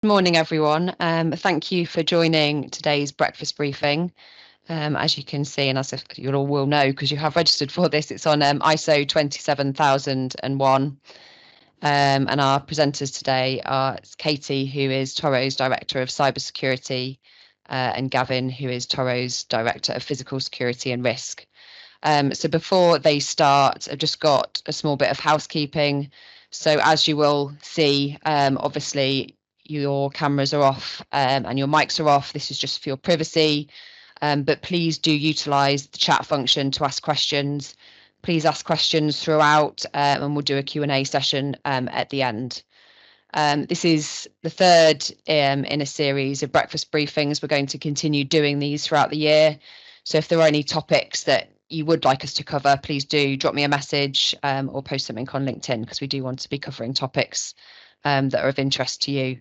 Morning, everyone. Thank you for joining today's breakfast briefing. As you can see, and as you all will know, because you have registered for this, it's on ISO 27001. And our presenters today are Katie, who is Toro's Director of Cybersecurity, and Gavin, who is Toro's Director of Physical Security and Risk. So before they start, I've just got a small bit of housekeeping. So as you will see, obviously, your cameras are off and your mics are off. This is just for your privacy, but please do utilise the chat function to ask questions. Please ask questions throughout, and we'll do a Q&A session at the end. This is the third in a series of breakfast briefings. We're going to continue doing these throughout the year. So if there are any topics that you would like us to cover, please do drop me a message or post something on LinkedIn, because we do want to be covering topics that are of interest to you.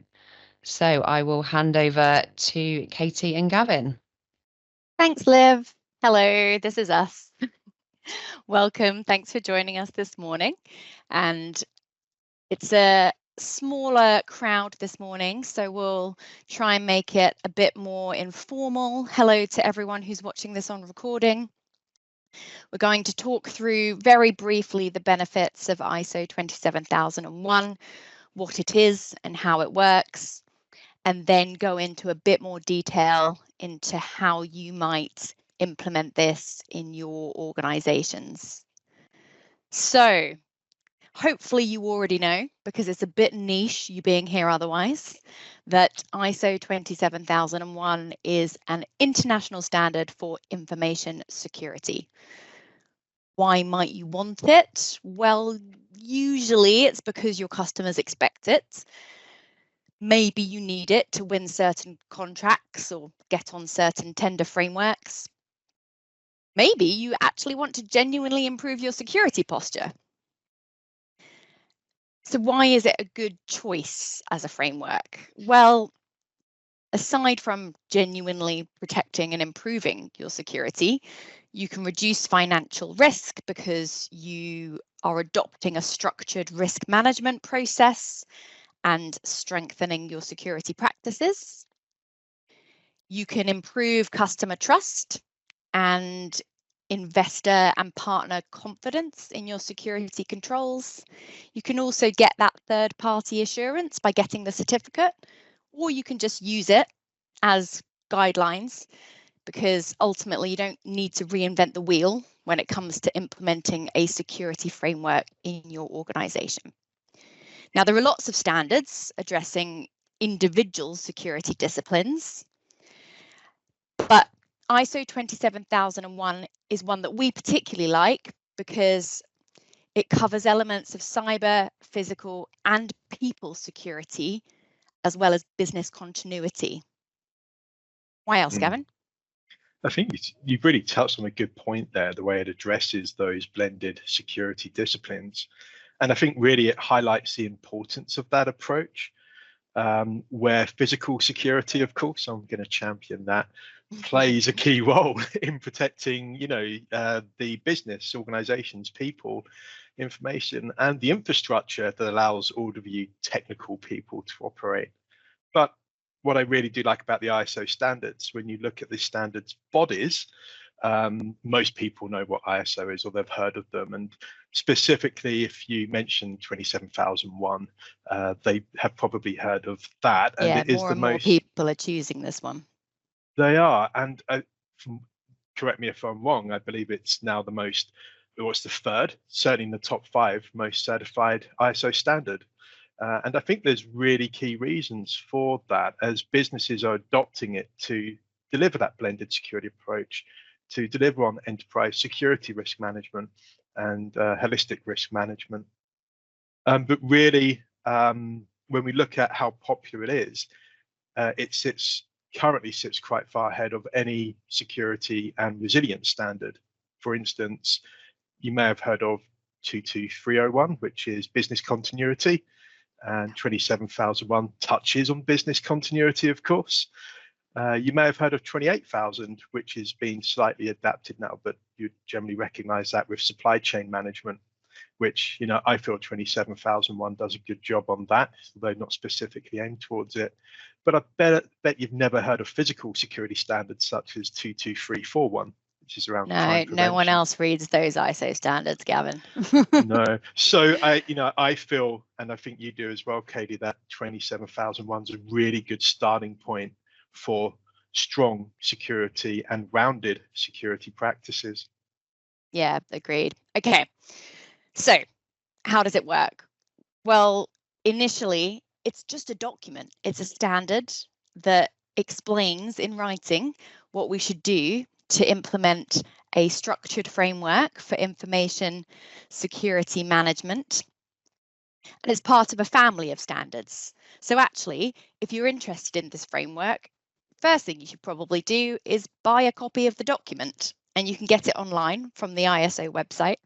So I will hand over to Katie and Gavin. Thanks, Liv. Hello, this is us. Welcome. Thanks for joining us this morning. And it's a smaller crowd this morning, so we'll try and make it a bit more informal. Hello to everyone who's watching this on recording. We're going to talk through very briefly the benefits of ISO 27001, what it is and how it works, and then go into a bit more detail into how you might implement this in your organizations. So hopefully you already know, because it's a bit niche, you being here otherwise, that ISO 27001 is an international standard for information security. Why might you want it? Well, usually it's because your customers expect it. Maybe you need it to win certain contracts or get on certain tender frameworks. Maybe you actually want to genuinely improve your security posture. So why is it a good choice as a framework? Well, aside from genuinely protecting and improving your security, you can reduce financial risk because you are adopting a structured risk management process and strengthening your security practices. You can improve customer trust and investor and partner confidence in your security controls. You can also get that third-party assurance by getting the certificate, or you can just use it as guidelines, because ultimately you don't need to reinvent the wheel when it comes to implementing a security framework in your organization. Now, there are lots of standards addressing individual security disciplines, but ISO 27001 is one that we particularly like because it covers elements of cyber, physical, and people security, as well as business continuity. Why else, Gavin? I think you've really touched on a good point there, the way it addresses those blended security disciplines. And I think really it highlights the importance of that approach, where physical security, of course, I'm going to champion that, plays a key role in protecting, the business, organizations, people, information, and the infrastructure that allows all of you technical people to operate. But what I really do like about the ISO standards, when you look at the standards bodies, most people know what ISO is or they've heard of them. And specifically, if you mention 27001, they have probably heard of that. And yeah, it is more the and more most people are choosing this one. They are. And correct me if I'm wrong, I believe it's now the most, or it's the third, certainly in the top 5 most certified ISO standard. And I think there's really key reasons for that, as businesses are adopting it to deliver that blended security approach, to deliver on enterprise security risk management and holistic risk management. But really, when we look at how popular it is, it currently sits quite far ahead of any security and resilience standard. For instance, you may have heard of 22301, which is business continuity, and 27001 touches on business continuity, of course. You may have heard of 28,000, which has been slightly adapted now, but you generally recognize that with supply chain management. which, you know, I feel 27001 does a good job on that, although not specifically aimed towards it. But I bet you've never heard of physical security standards such as 22341, which is around crime prevention. No one else reads those ISO standards, Gavin. No. So I feel, and I think you do as well, Katie, that 27001 is a really good starting point for strong security and rounded security practices. Yeah, agreed. Okay, so how does it work? Well, initially, it's just a document. It's a standard that explains in writing what we should do to implement a structured framework for information security management. And it's part of a family of standards. So actually, if you're interested in this framework, first thing you should probably do is buy a copy of the document, and you can get it online from the ISO website.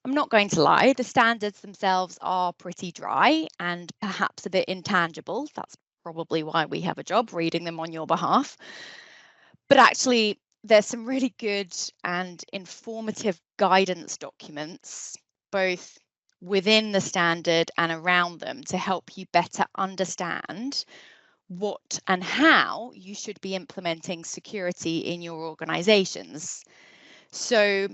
I'm not going to lie, the standards themselves are pretty dry and perhaps a bit intangible. That's probably why we have a job reading them on your behalf. But actually, there's some really good and informative guidance documents, both within the standard and around them, to help you better understand what and how you should be implementing security in your organizations. So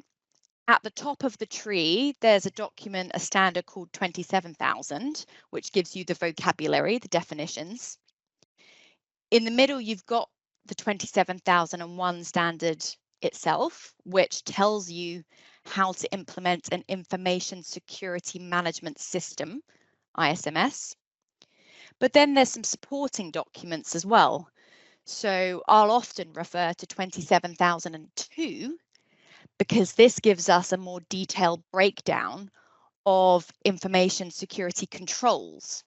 at the top of the tree, there's a document, a standard called 27000, which gives you the vocabulary, the definitions. In the middle, you've got the 27001 standard itself, which tells you how to implement an information security management system, ISMS. But then there's some supporting documents as well. So I'll often refer to 27002, because this gives us a more detailed breakdown of information security controls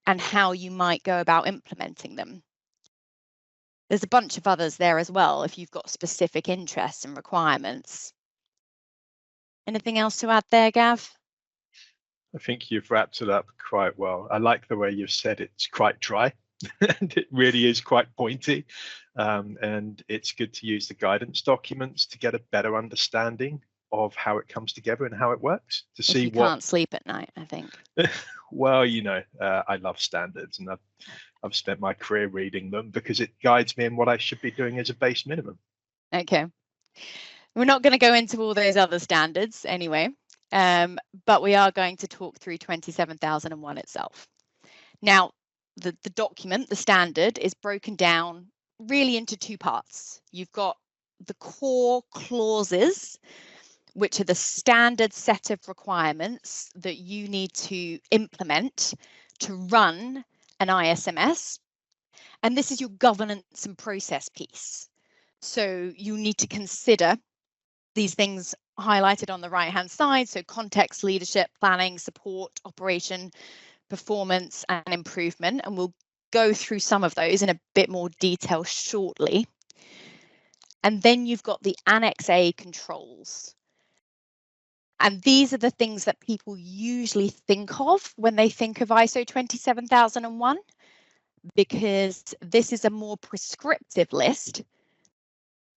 and how you might go about implementing them. There's a bunch of others there as well if you've got specific interests and requirements. Anything else to add there, Gav? I think you've wrapped it up quite well. I like the way you've said it's quite dry and it really is quite pointy. And it's good to use the guidance documents to get a better understanding of how it comes together and how it works. To see if you can't sleep at night, I think. Well, you know, I love standards, and I've spent my career reading them because it guides me in what I should be doing as a base minimum. Okay. We're not going to go into all those other standards anyway, but we are going to talk through 27001 itself. Now, the document, the standard, is broken down really into two parts. You've got the core clauses, which are the standard set of requirements that you need to implement to run an ISMS. And this is your governance and process piece. So you need to consider these things highlighted on the right-hand side. So context, leadership, planning, support, operation, performance, and improvement. And we'll go through some of those in a bit more detail shortly. And then you've got the Annex A controls. And these are the things that people usually think of when they think of ISO 27001, because this is a more prescriptive list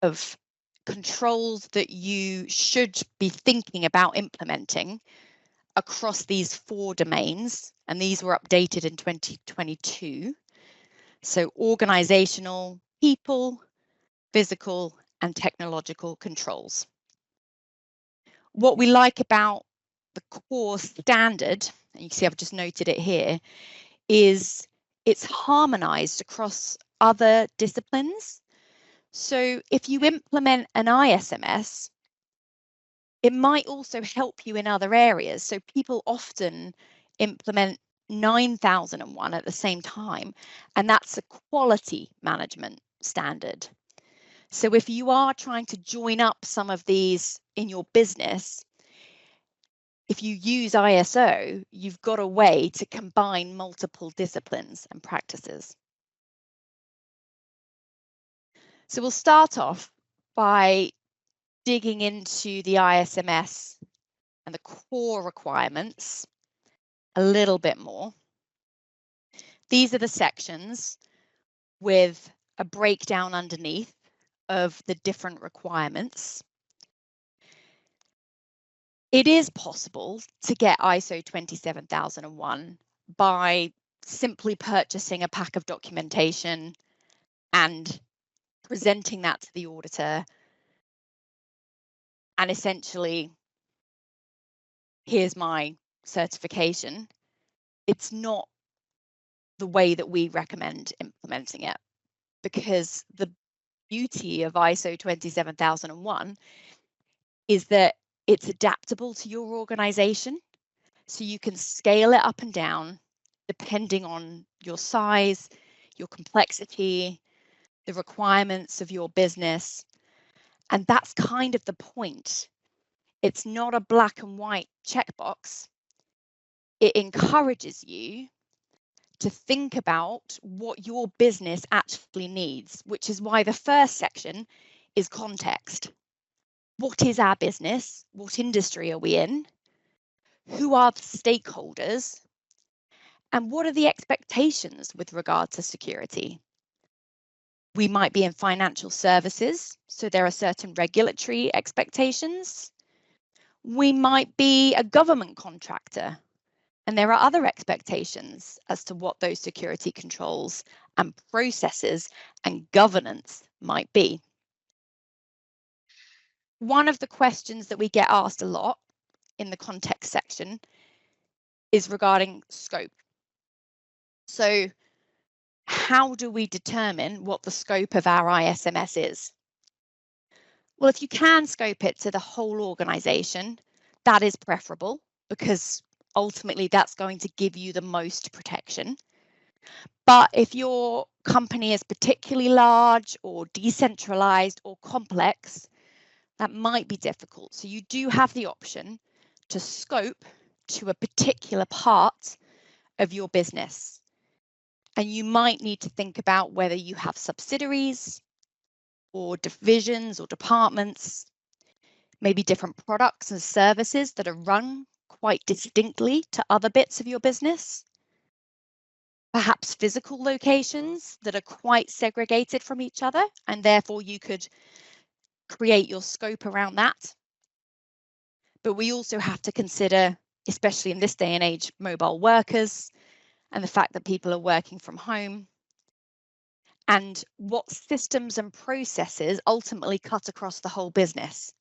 of controls that you should be thinking about implementing across these 4 domains. And these were updated in 2022. So organizational, people, physical, and technological controls. What we like about the core standard, and you can see I've just noted it here, is it's harmonized across other disciplines. So if you implement an ISMS, it might also help you in other areas. So people often implement 9001 at the same time, and that's a quality management standard. So if you are trying to join up some of these in your business, if you use ISO, you've got a way to combine multiple disciplines and practices. So we'll start off by digging into the ISMS and the core requirements a little bit more. These are the sections with a breakdown underneath of the different requirements. It is possible to get ISO 27001 by simply purchasing a pack of documentation and presenting that to the auditor, and essentially, here's my certification. It's not the way that we recommend implementing it, because the beauty of ISO 27001 is that it's adaptable to your organization. So you can scale it up and down depending on your size, your complexity, the requirements of your business. And that's kind of the point. It's not a black and white checkbox. It encourages you to think about what your business actually needs, which is why the first section is context. What is our business? What industry are we in? Who are the stakeholders? And what are the expectations with regard to security? We might be in financial services, so there are certain regulatory expectations. We might be a government contractor, and there are other expectations as to what those security controls and processes and governance might be. One of the questions that we get asked a lot in the context section is regarding scope. So how do we determine what the scope of our ISMS is? Well, if you can scope it to the whole organisation, that is preferable, because ultimately that's going to give you the most protection. But if your company is particularly large or decentralised or complex, that might be difficult. So you do have the option to scope to a particular part of your business. And you might need to think about whether you have subsidiaries or divisions or departments, maybe different products and services that are run quite distinctly to other bits of your business. Perhaps physical locations that are quite segregated from each other, and therefore you could create your scope around that. But we also have to consider, especially in this day and age, mobile workers and the fact that people are working from home, and what systems and processes ultimately cut across the whole business,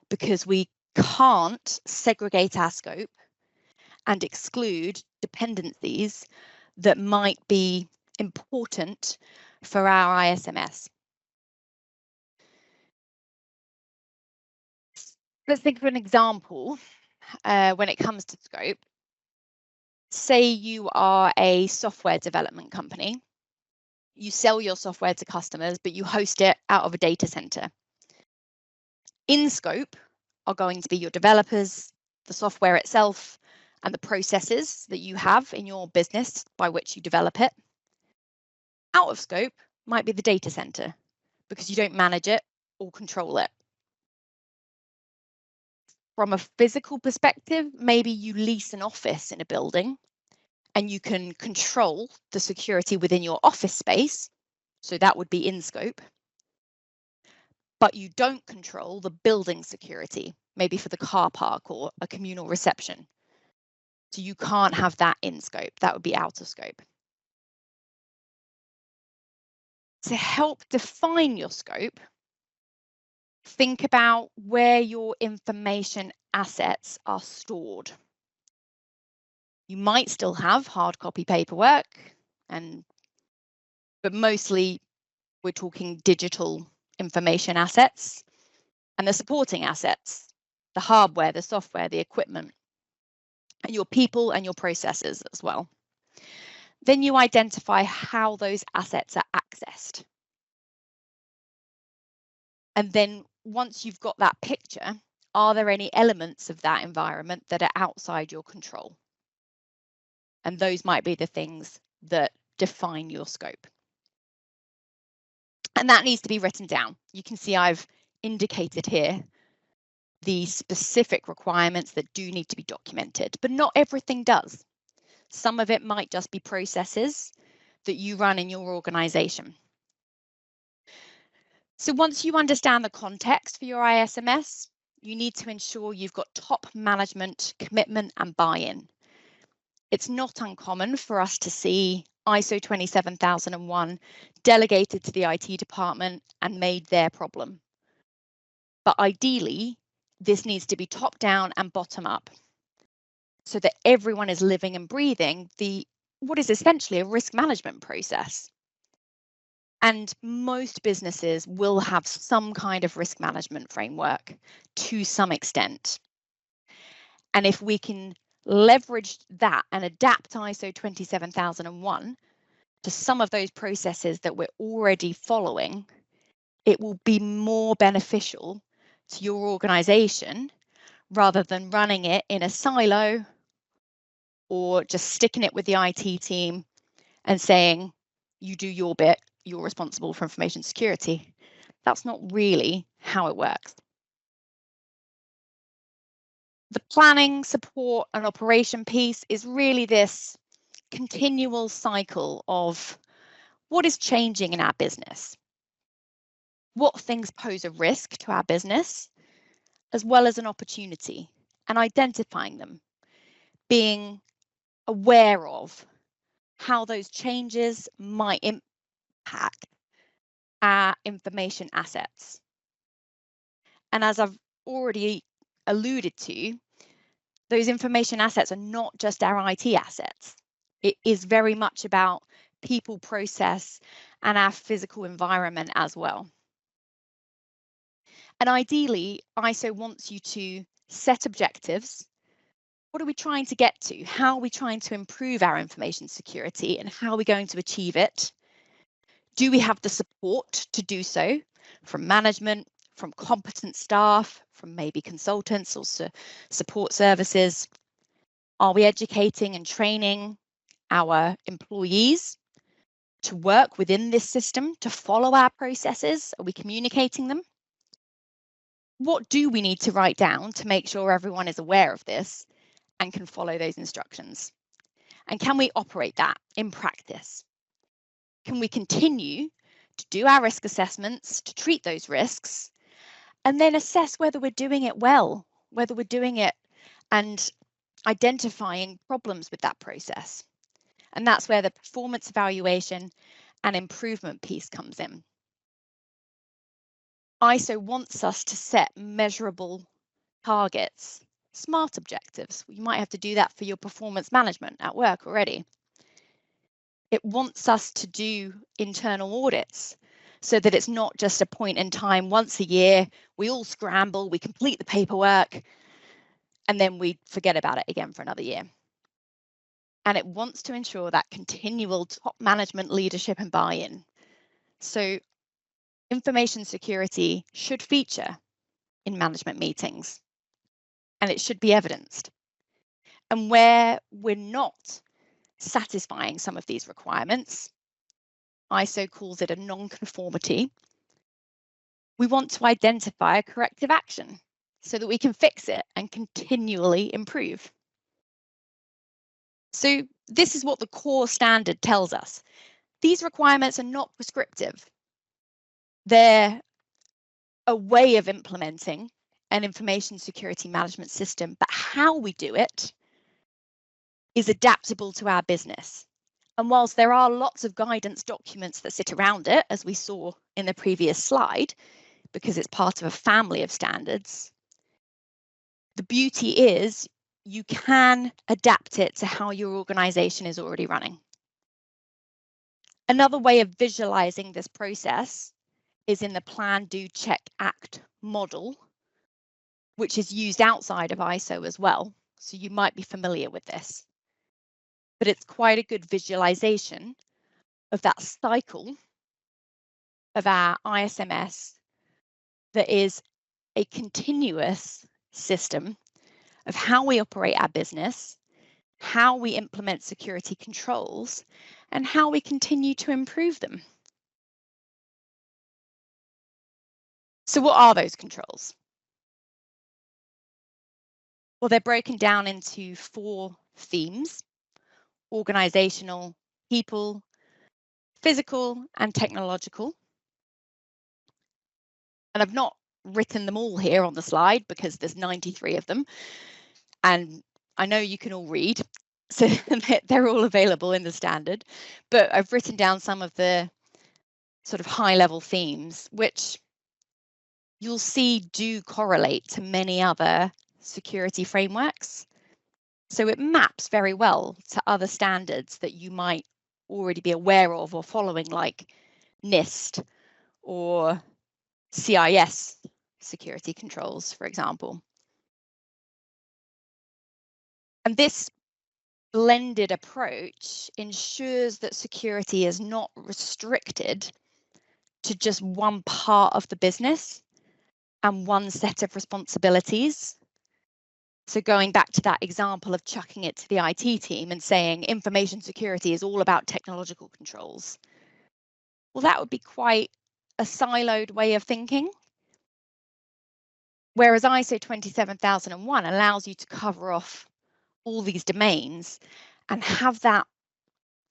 because we can't segregate our scope and exclude dependencies that might be important for our ISMS. Let's think of an example when it comes to scope. Say you are a software development company. You sell your software to customers, but you host it out of a data center. In scope are going to be your developers, the software itself, and the processes that you have in your business by which you develop it. Out of scope might be the data center, because you don't manage it or control it. From a physical perspective, maybe you lease an office in a building and you can control the security within your office space. So that would be in scope. But you don't control the building security, maybe for the car park or a communal reception. So you can't have that in scope. That would be out of scope. To help define your scope, think about where your information assets are stored. You might still have hard copy paperwork, but mostly we're talking digital information assets and the supporting assets, the hardware, the software, the equipment, and your people and your processes as well. Then you identify how those assets are accessed. And then once you've got that picture, are there any elements of that environment that are outside your control? And those might be the things that define your scope. And that needs to be written down. You can see I've indicated here the specific requirements that do need to be documented, but not everything does. Some of it might just be processes that you run in your organization. So once you understand the context for your ISMS, you need to ensure you've got top management commitment and buy-in. It's not uncommon for us to see ISO 27001 delegated to the IT department and made their problem. But ideally, this needs to be top down and bottom up, so that everyone is living and breathing what is essentially a risk management process. And most businesses will have some kind of risk management framework to some extent. And if we can leverage that and adapt ISO 27001 to some of those processes that we're already following, it will be more beneficial to your organisation rather than running it in a silo or just sticking it with the IT team and saying, you do your bit, you're responsible for information security. That's not really how it works. The planning, support, and operation piece is really this continual cycle of what is changing in our business, what things pose a risk to our business, as well as an opportunity, and identifying them, being aware of how those changes might impact our information assets. And as I've already alluded to, those information assets are not just our IT assets. It is very much about people, process, and our physical environment as well. And ideally, ISO wants you to set objectives. What are we trying to get to? How are we trying to improve our information security, and how are we going to achieve it? Do we have the support to do so from management, from competent staff, from maybe consultants or support services? Are we educating and training our employees to work within this system, to follow our processes? Are we communicating them? What do we need to write down to make sure everyone is aware of this and can follow those instructions? And can we operate that in practice? Can we continue to do our risk assessments, to treat those risks, and then assess whether we're doing it well, whether we're doing it and identifying problems with that process? And that's where the performance evaluation and improvement piece comes in. ISO wants us to set measurable targets, SMART objectives. You might have to do that for your performance management at work already. It wants us to do internal audits so that it's not just a point in time once a year, we all scramble, we complete the paperwork, and then we forget about it again for another year. And it wants to ensure that continual top management leadership and buy-in. So information security should feature in management meetings, and it should be evidenced. And where we're not satisfying some of these requirements, ISO calls it a non-conformity, we want to identify a corrective action so that we can fix it and continually improve. So this is what the core standard tells us. These requirements are not prescriptive. They're a way of implementing an information security management system, but how we do it is adaptable to our business. And whilst there are lots of guidance documents that sit around it, as we saw in the previous slide, because it's part of a family of standards, the beauty is you can adapt it to how your organisation is already running. Another way of visualising this process is in the Plan, Do, Check, Act model, which is used outside of ISO as well. So you might be familiar with this. But it's quite a good visualization of that cycle of our ISMS that is a continuous system of how we operate our business, how we implement security controls, and how we continue to improve them. So what are those controls? Well, they're broken down into 4 themes: organisational, people, physical, and technological. And I've not written them all here on the slide because there's 93 of them, and I know you can all read, so they're all available in the standard, but I've written down some of the sort of high-level themes which you'll see do correlate to many other security frameworks. So it maps very well to other standards that you might already be aware of or following, like NIST or CIS security controls, for example. And this blended approach ensures that security is not restricted to just one part of the business and one set of responsibilities. So going back to that example of chucking it to the IT team and saying information security is all about technological controls. Well, that would be quite a siloed way of thinking. Whereas ISO 27001 allows you to cover off all these domains and have that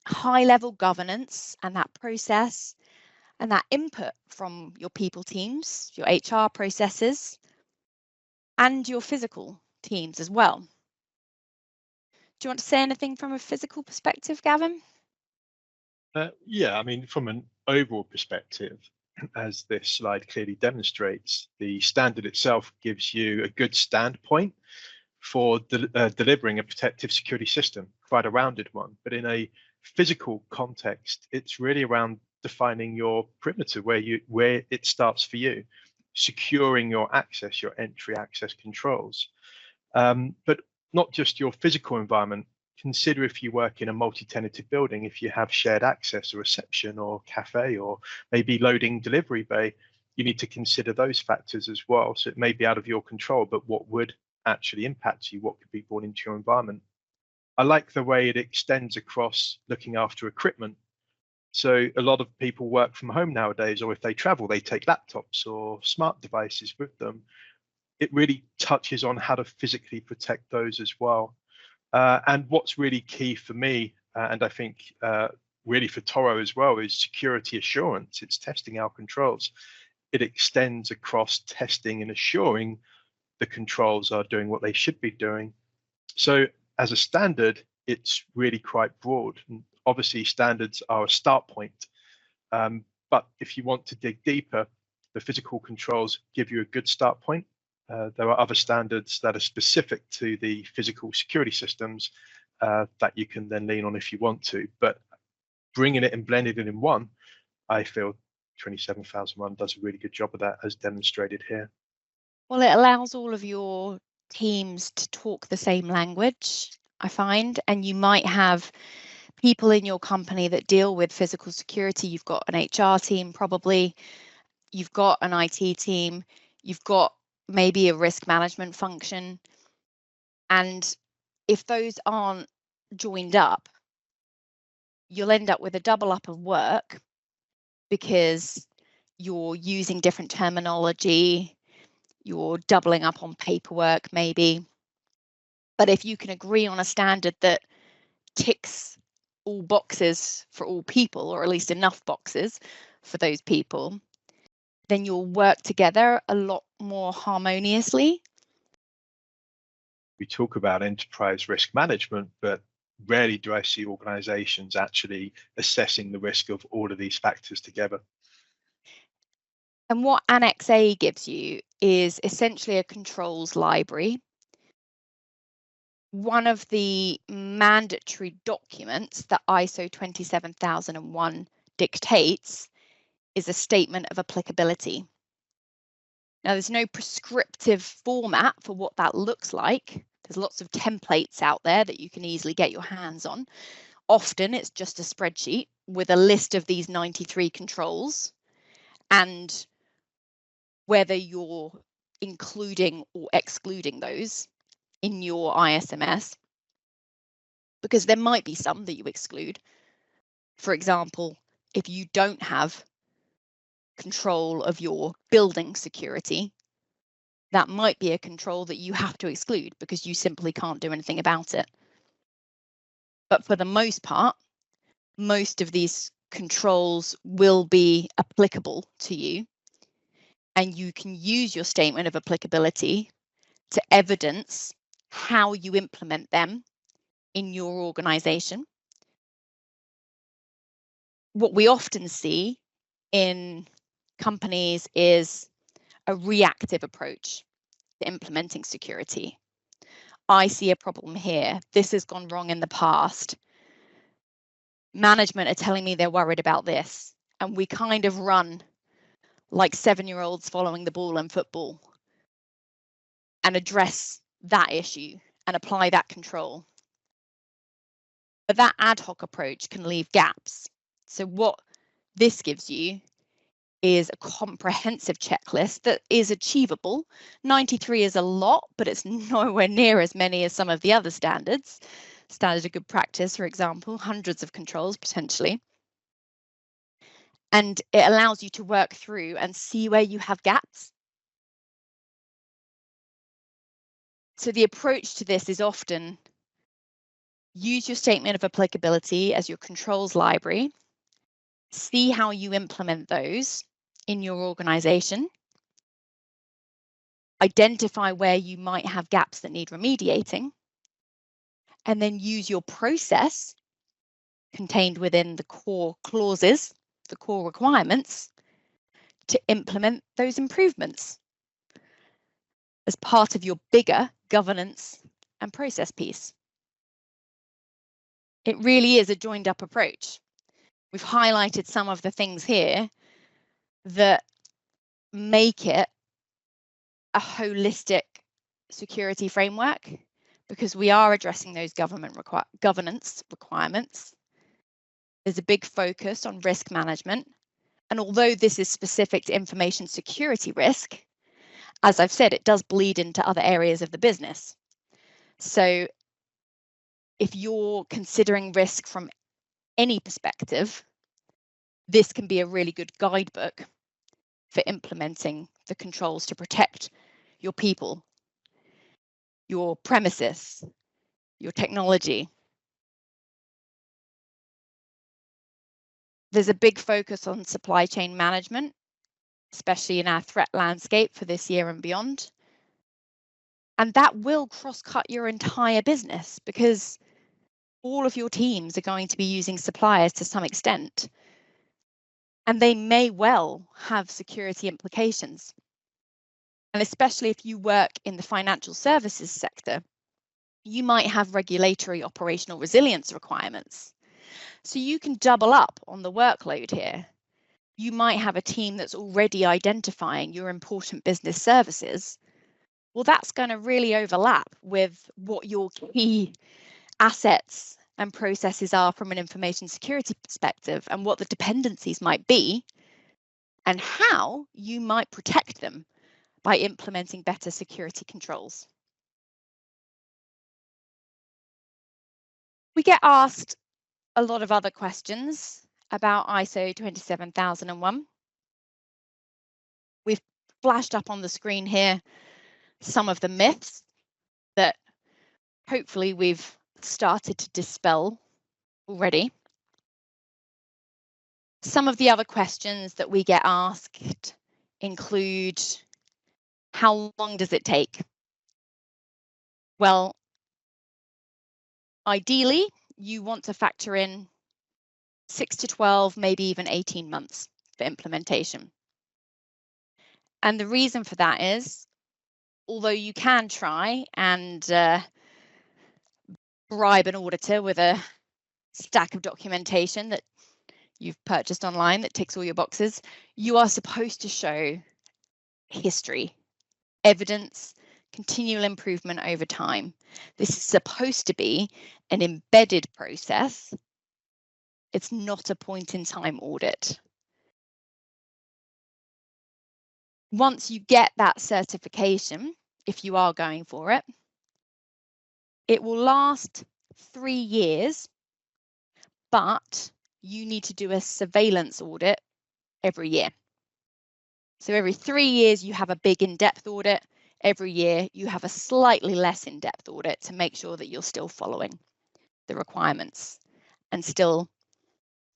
high level governance and that process and that input from your people teams, your HR processes, and your physical teams as well. Do you want to say anything from a physical perspective, Gavin? Yeah, I mean, from an overall perspective, as this slide clearly demonstrates, the standard itself gives you a good standpoint for delivering a protective security system, quite a rounded one. But in a physical context, it's really around defining your perimeter, where it starts for you, securing your access, your entry access controls. But not just your physical environment. Consider if you work in a multi-tenanted building, if you have shared access or reception or cafe or maybe loading delivery bay, you need to consider those factors as well. So it may be out of your control, but what would actually impact you, what could be brought into your environment. I like the way it extends across looking after equipment. So a lot of people work from home nowadays, or if they travel, they take laptops or smart devices with them. It really touches on how to physically protect those as well. And what's really key for me, and I think really for Toro as well, is security assurance. It's testing our controls. It extends across testing and assuring the controls are doing what they should be doing. So as a standard, it's really quite broad. And obviously, standards are a start point. But if you want to dig deeper, the physical controls give you a good start point. There are other standards that are specific to the physical security systems that you can then lean on if you want to. But bringing it and blending it in one, I feel 27001 does a really good job of that, as demonstrated here. Well, it allows all of your teams to talk the same language, I find, and you might have people in your company that deal with physical security. You've got an HR team, probably. You've got an IT team. You've got maybe a risk management function. And if those aren't joined up, you'll end up with a double up of work because you're using different terminology, you're doubling up on paperwork maybe. But if you can agree on a standard that ticks all boxes for all people, or at least enough boxes for those people, then you'll work together a lot more harmoniously. We talk about enterprise risk management, but rarely do I see organizations actually assessing the risk of all of these factors together. And what Annex A gives you is essentially a controls library. One of the mandatory documents that ISO 27001 dictates is a statement of applicability. Now, there's no prescriptive format for what that looks like. There's lots of templates out there that you can easily get your hands on. Often it's just a spreadsheet with a list of these 93 controls and whether you're including or excluding those in your ISMS, because there might be some that you exclude. For example, if you don't have control of your building security, that might be a control that you have to exclude because you simply can't do anything about it. But for the most part, most of these controls will be applicable to you. And you can use your statement of applicability to evidence how you implement them in your organisation. What we often see in companies is a reactive approach to implementing security. I see a problem here. This has gone wrong in the past. Management are telling me they're worried about this. And we kind of run like 7-year-olds following the ball in football and address that issue and apply that control. But that ad hoc approach can leave gaps. So what this gives you is a comprehensive checklist that is achievable. 93 is a lot, but it's nowhere near as many as some of the other standards. Standard of good practice, for example, hundreds of controls potentially. And it allows you to work through and see where you have gaps. So the approach to this is often use your statement of applicability as your controls library, see how you implement those in your organisation, identify where you might have gaps that need remediating, and then use your process contained within the core clauses, the core requirements, to implement those improvements as part of your bigger governance and process piece. It really is a joined up approach. We've highlighted some of the things here that make it a holistic security framework, because we are addressing those governance requirements. There's a big focus on risk management. And although this is specific to information security risk, as I've said, it does bleed into other areas of the business. So if you're considering risk from any perspective, this can be a really good guidebook for implementing the controls to protect your people, your premises, your technology. There's a big focus on supply chain management, especially in our threat landscape for this year and beyond. And that will cross-cut your entire business, because all of your teams are going to be using suppliers to some extent, and they may well have security implications. And especially if you work in the financial services sector, you might have regulatory operational resilience requirements. So you can double up on the workload here. You might have a team that's already identifying your important business services. Well, that's going to really overlap with what your key assets and processes are from an information security perspective, and what the dependencies might be, and how you might protect them by implementing better security controls. We get asked a lot of other questions about ISO 27001. We've flashed up on the screen here some of the myths that hopefully we've started to dispel already. Some of the other questions that we get asked include, how long does it take? Well, ideally, you want to factor in 6 to 12, maybe even 18 months for implementation. And the reason for that is, although you can try and bribe an auditor with a stack of documentation that you've purchased online that ticks all your boxes, you are supposed to show history, evidence, continual improvement over time. This is supposed to be an embedded process. It's not a point in time audit. Once you get that certification, if you are going for it, it will last 3 years, but you need to do a surveillance audit every year. So every 3 years, you have a big in-depth audit. Every year, you have a slightly less in-depth audit to make sure that you're still following the requirements and still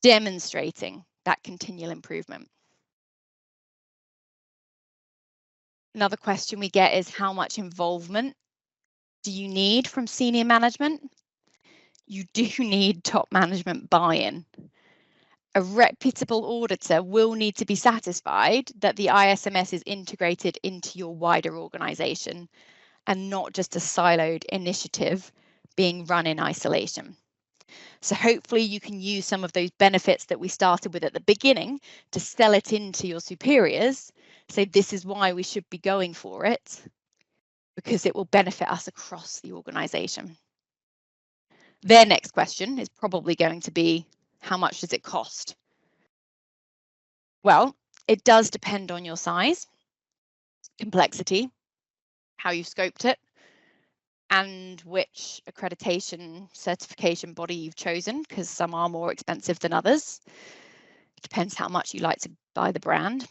demonstrating that continual improvement. Another question we get is, how much involvement do you need from senior management? You do need top management buy-in. A reputable auditor will need to be satisfied that the ISMS is integrated into your wider organisation and not just a siloed initiative being run in isolation. So hopefully you can use some of those benefits that we started with at the beginning to sell it into your superiors. Say, this is why we should be going for it, because it will benefit us across the organisation. Their next question is probably going to be, how much does it cost? Well, it does depend on your size, complexity, how you've scoped it, and which accreditation certification body you've chosen, because some are more expensive than others. It depends how much you like to buy the brand.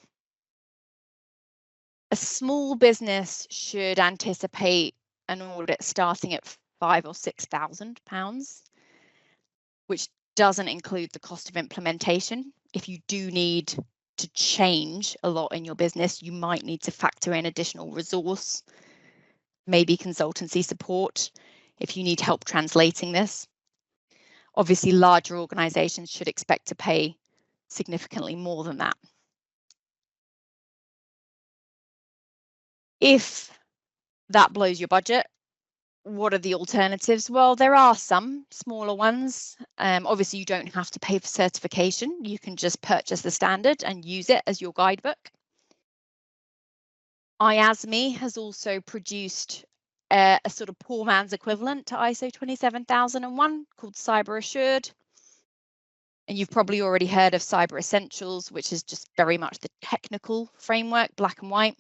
A small business should anticipate an audit starting at £5,000 or £6,000, which doesn't include the cost of implementation. If you do need to change a lot in your business, you might need to factor in additional resource, maybe consultancy support if you need help translating this. Obviously, larger organisations should expect to pay significantly more than that. If that blows your budget, what are the alternatives? Well, there are some smaller ones. Obviously, you don't have to pay for certification. You can just purchase the standard and use it as your guidebook. IASME has also produced a sort of poor man's equivalent to ISO 27001 called Cyber Assured. And you've probably already heard of Cyber Essentials, which is just very much the technical framework, black and white.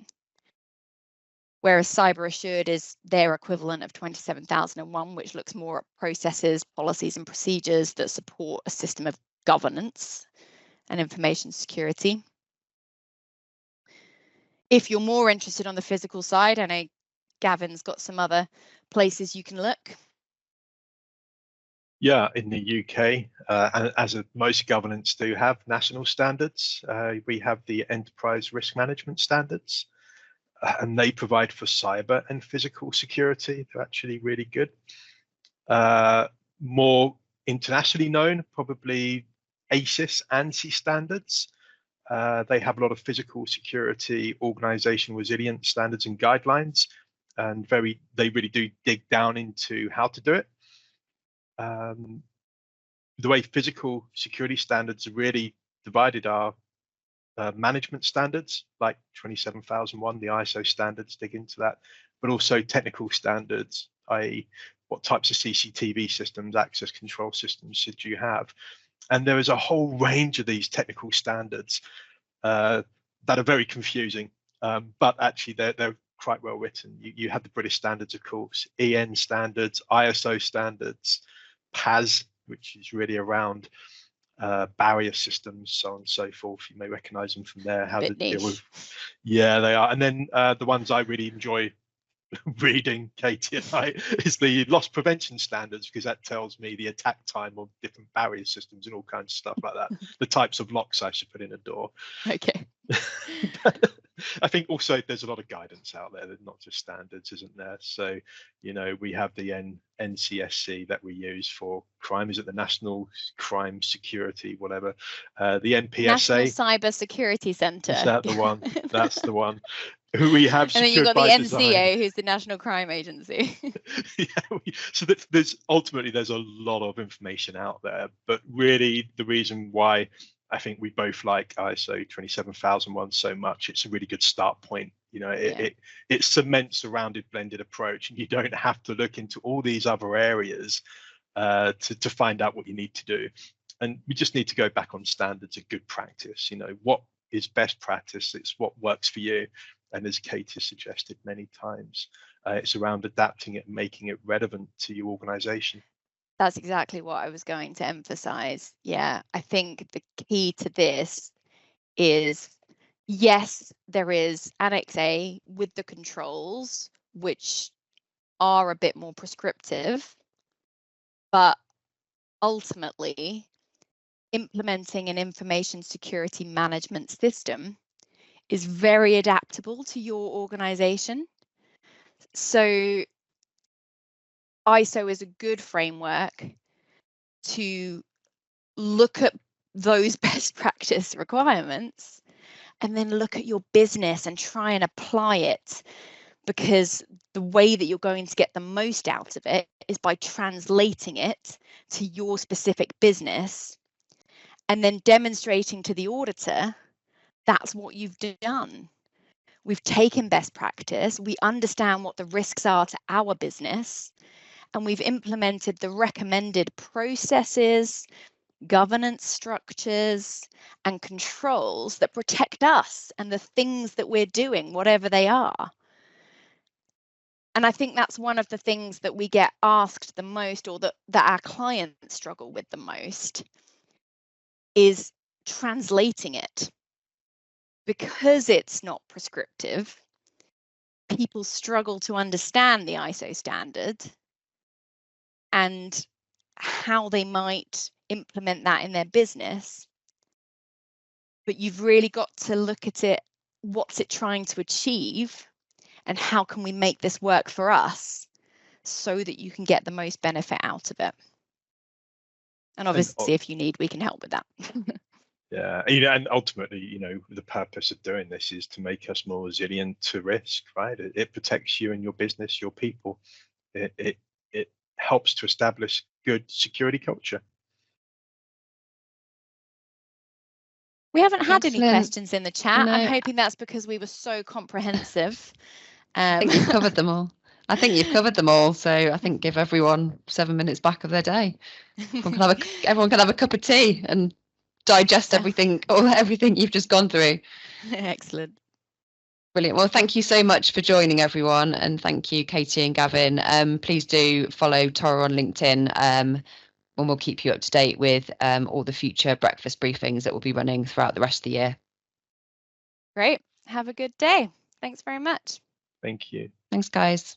Whereas Cyber Assured is their equivalent of 27001, which looks more at processes, policies, and procedures that support a system of governance and information security. If you're more interested on the physical side, I know Gavin's got some other places you can look. Yeah, in the UK, and as most governments do have national standards, we have the Enterprise Risk Management Standards, and they provide for cyber and physical security. They're actually really good. More internationally known, probably ASIS ANSI standards. They have a lot of physical security, organizational resilience standards and guidelines, and they really do dig down into how to do it. The way physical security standards are really divided are management standards like 27001, the ISO standards dig into that, but also technical standards, i.e. what types of CCTV systems, access control systems should you have. And there is a whole range of these technical standards that are very confusing, but actually they're quite well written. You have the British standards, of course, EN standards, ISO standards, PAS, which is really around barrier systems, so on and so forth. You may recognize them from there. How to deal with, yeah, they are. And then the ones I really enjoy reading, Katie and I, is the loss prevention standards, because that tells me the attack time of different barrier systems and all kinds of stuff like that. The types of locks I should put in a door. Okay. I think also there's a lot of guidance out there, that not just standards, isn't there? So, you know, we have the NCSC that we use for crime. Is it the National Crime Security, whatever? The NPSA. National Cyber Security Centre. Is that the one? That's the one. Who we have and then you've got the design. NCA, who's the National Crime Agency. Yeah, so there's a lot of information out there, but really the reason why I think we both like ISO 27001 so much, it's a really good start point. You know, it cements a rounded blended approach, and you don't have to look into all these other areas to find out what you need to do. And we just need to go back on standards of good practice. You know, what is best practice? It's what works for you. And as Kate has suggested many times, it's around adapting it and making it relevant to your organization. That's exactly what I was going to emphasize. Yeah, I think the key to this is, yes, there is Annex A with the controls, which are a bit more prescriptive, but ultimately implementing an information security management system is very adaptable to your organisation. So ISO is a good framework to look at those best practice requirements and then look at your business and try and apply it, because the way that you're going to get the most out of it is by translating it to your specific business and then demonstrating to the auditor that's what you've done. We've taken best practice, we understand what the risks are to our business, and we've implemented the recommended processes, governance structures, and controls that protect us and the things that we're doing, whatever they are. And I think that's one of the things that we get asked the most, or that our clients struggle with the most, is translating it. Because it's not prescriptive, people struggle to understand the ISO standard and how they might implement that in their business. But you've really got to look at it, what's it trying to achieve, and how can we make this work for us so that you can get the most benefit out of it. And obviously, if you need, we can help with that. Yeah, and ultimately, the purpose of doing this is to make us more resilient to risk, right? It protects you and your business, your people. It helps to establish good security culture. We haven't had any questions in the chat. No. I'm hoping that's because we were so comprehensive. I think you've covered them all. So I think give everyone 7 minutes back of their day. Everyone can have a cup of tea and digest everything you've just gone through. Excellent. Brilliant. Well, thank you so much for joining, everyone, and thank you, Katie and Gavin. Please do follow Tara on LinkedIn, and we'll keep you up to date with all the future breakfast briefings that will be running throughout the rest of the year. Great. Have a good day. Thanks very much. Thank you. Thanks, guys.